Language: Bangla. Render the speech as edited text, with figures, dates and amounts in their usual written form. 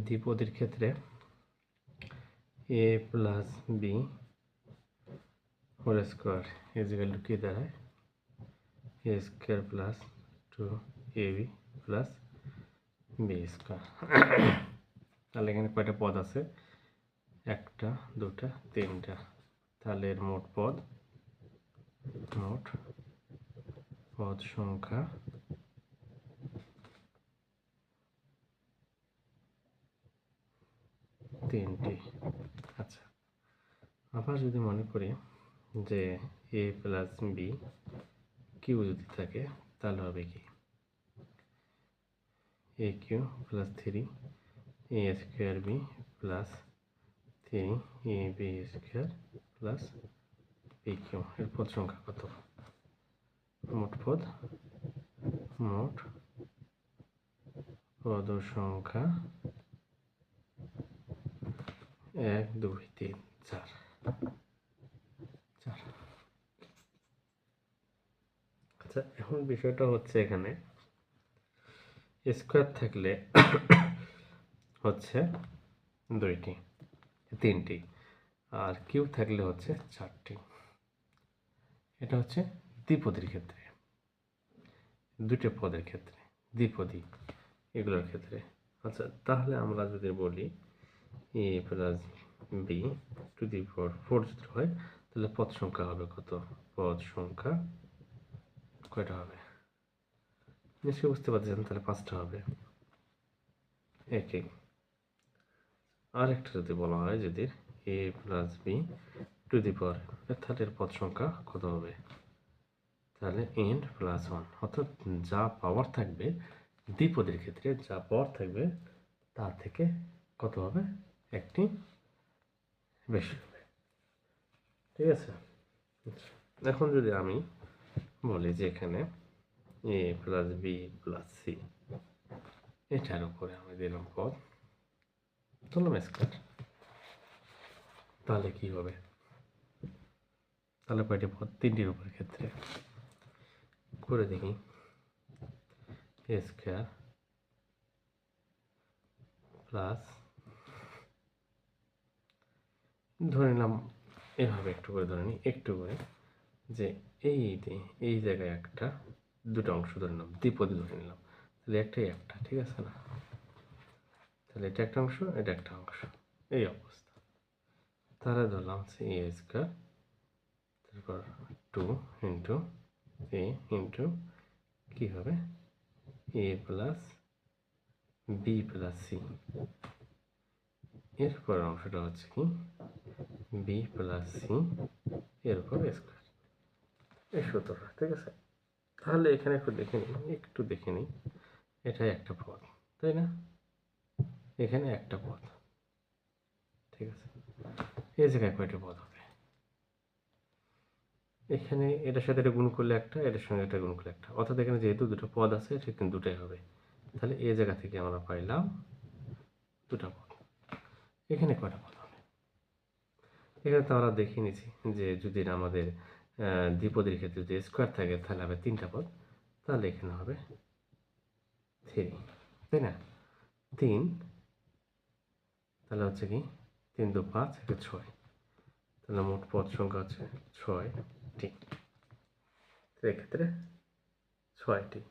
দ্বিপদীর ক্ষেত্রে a plus b whole square equal to কি দাঁড়ায় a square plus 2ab plus b square. তাহলে এখানে কয়টা পদ আছে? একটা, দুটা, তিনটা। তাহলে এর মোট পদ সংখ্যা 3টি। আচ্ছা, আবার যদি মনে করি যে a প্লাস বি কিউ যদি থাকে তাহলে হবে কি a cube plus 3 a square b plus 3 a b square plus b cube. এর পদ সংখ্যা কত? মোট পদ সংখ্যা 1 2 3 4। আচ্ছা, এখন বিষয়টা হচ্ছে এখানে স্কোয়ার থাকলে হচ্ছে 2টি 3টি, আর কিউ থাকলে হচ্ছে 4টি। এটা হচ্ছে দ্বিপদীর ক্ষেত্রে, দুটো পদের ক্ষেত্রে, দ্বিপদী এগুলোর ক্ষেত্রে। আচ্ছা, তাহলে আমরা যদি বলি a plus b to the power 4 যদি হয় তাহলে পদ সংখ্যা হবে কত? পদ সংখ্যা কয়টা হবে? নিশ্চয়ই বুঝতে পারছেন, তাহলে 5টা হবে। একই। আরেকটা যদি বলা হয় যদি a plus b to the power, তাহলে এর পদ সংখ্যা কত হবে? তাহলে n প্লাস 1, অর্থাৎ যা পাওয়ার থাকবে দ্বিপদীর ক্ষেত্রে, যা পাওয়ার থাকবে তার থেকে কত হবে? একটি বেশি হবে। ঠিক আছে। এখন যদি আমি বলি যে এখানে a plus b plus c, এটার উপরে আমি দিলাম পদ, ধরলাম স্কোয়ার, তাহলে কি হবে? তাহলে কয়টি পদ? 3টির উপর ক্ষেত্রে করে দেখি এ স্কোয়ার প্লাস, ধরে নিলাম এভাবে একটু করে ধরে নিই, একটু করে, যে এই জায়গায় একটা দুটো অংশ ধরে নিলাম, দ্বিপদী ধরে নিলাম, তাহলে একটাই একটা, ঠিক আছে না? তাহলে এটা একটা অংশ, এটা একটা অংশ, এই অবস্থা। তাহলে ধরলাম হচ্ছে এ স্কোয়ার, তারপর 2 ইন্টু এ ইন্টু কি হবে এ প্লাস বি প্লাস সি, এরপর অংশটা হচ্ছে কি বি প্লাস সি এর উপর স্কোয়ার, এই সূত্রটা। ঠিক আছে। তাহলে এখানে একটু দেখে নিই, এটাই একটা পদ, তাই না? এখানে একটা পদ, ঠিক আছে। এই জায়গায় কয়টা পদ হবে? এখানে এটার সাথে এটা গুণ করলে একটা, এটার সঙ্গে এটা গুণ করলে একটা, অর্থাৎ এখানে যেহেতু দুটো পদ আছে এটা কিন্তু দুটাই হবে। তাহলে এই জায়গা থেকে আমরা পাইলাম দুটা পদ। এখানে কয়টা পদ হবে? এখানে তো আমরা দেখে নিয়েছি যে যদি আমাদের দ্বিপদীর ক্ষেত্রে যদি স্কোয়ার থাকে তাহলে হবে 3টা পদ, তাহলে এখানে হবে 3, তাই না? 3, তাহলে হচ্ছে কি 3 2 5 6, তাহলে মোট পদ সংখ্যা হচ্ছে 6টি। এক্ষেত্রে 6টি।